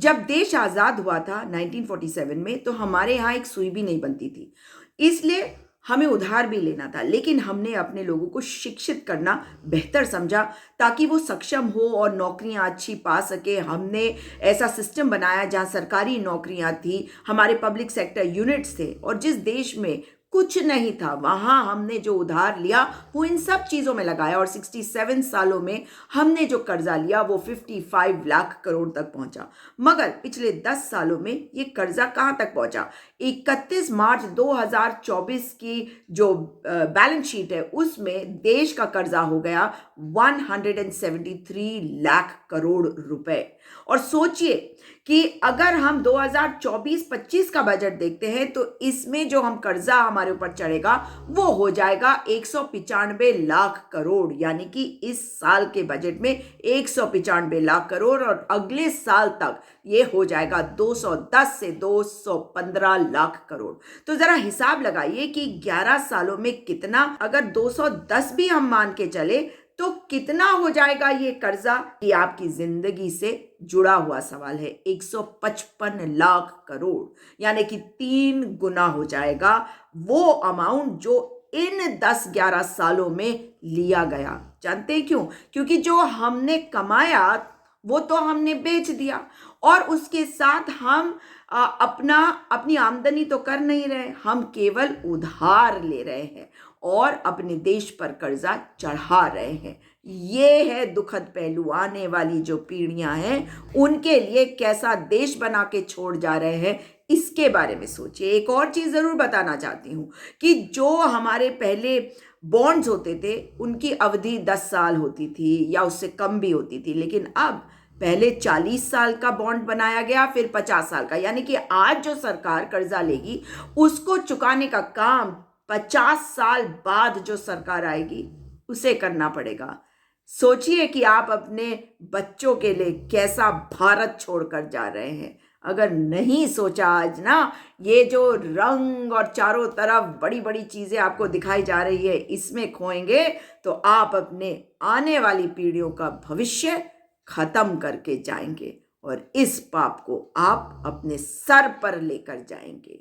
जब देश आज़ाद हुआ था 1947 में, तो हमारे यहाँ एक सुई भी नहीं बनती थी, इसलिए हमें उधार भी लेना था। लेकिन हमने अपने लोगों को शिक्षित करना बेहतर समझा ताकि वो सक्षम हो और नौकरियां अच्छी पा सके। हमने ऐसा सिस्टम बनाया जहां सरकारी नौकरियां थी, हमारे पब्लिक सेक्टर यूनिट्स थे, और जिस देश में कुछ नहीं था वहां हमने जो उधार लिया वो इन सब चीजों में लगाया, और 67 सालों में हमने जो कर्जा लिया वो 55 लाख करोड़ तक पहुंचा। मगर पिछले 10 सालों में ये कर्जा कहां तक पहुंचा? 31 मार्च 2024 की जो बैलेंस शीट है उसमें देश का कर्जा हो गया 173 लाख करोड़ रुपए। और सोचिए कि अगर हम 2024-25 का बजट देखते हैं तो इसमें जो हम कर्जा हमारे ऊपर चढ़ेगा वो हो जाएगा 195 लाख करोड़, यानी कि इस साल के बजट में 195 लाख करोड़, और अगले साल तक ये हो जाएगा 210 से 215 लाख करोड़। तो जरा हिसाब लगाइए कि 11 सालों में कितना, अगर 210 भी हम मान के चले तो कितना हो जाएगा ये कर्जा? ये आपकी जिंदगी से जुड़ा हुआ सवाल है। 155 लाख करोड़, यानी कि 3 गुना हो जाएगा वो अमाउंट जो इन 10-11 सालों में लिया गया। जानते हैं क्यों? क्योंकि जो हमने कमाया वो तो हमने बेच दिया, और उसके साथ हम अपनी आमदनी तो कर नहीं रहे, हम केवल उधार ले रहे हैं और अपने देश पर कर्जा चढ़ा रहे हैं। ये है दुखद पहलू। आने वाली जो पीढ़ियां हैं उनके लिए कैसा देश बना के छोड़ जा रहे हैं, इसके बारे में सोचिए। एक और चीज जरूर बताना चाहती हूं कि जो हमारे पहले बॉन्ड्स होते थे उनकी अवधि 10 साल होती थी या उससे कम भी होती थी, लेकिन अब पहले 40 साल का बॉन्ड बनाया गया, फिर 50 साल का, यानी कि आज जो सरकार कर्जा लेगी उसको चुकाने का काम 50 साल बाद जो सरकार आएगी उसे करना पड़ेगा। सोचिए कि आप अपने बच्चों के लिए कैसा भारत छोड़कर जा रहे हैं। अगर नहीं सोचा आज ना, ये जो रंग और चारों तरफ बड़ी बड़ी चीजें आपको दिखाई जा रही है इसमें खोएंगे तो आप अपने आने वाली पीढ़ियों का भविष्य खत्म करके जाएंगे, और इस पाप को आप अपने सर पर लेकर जाएंगे।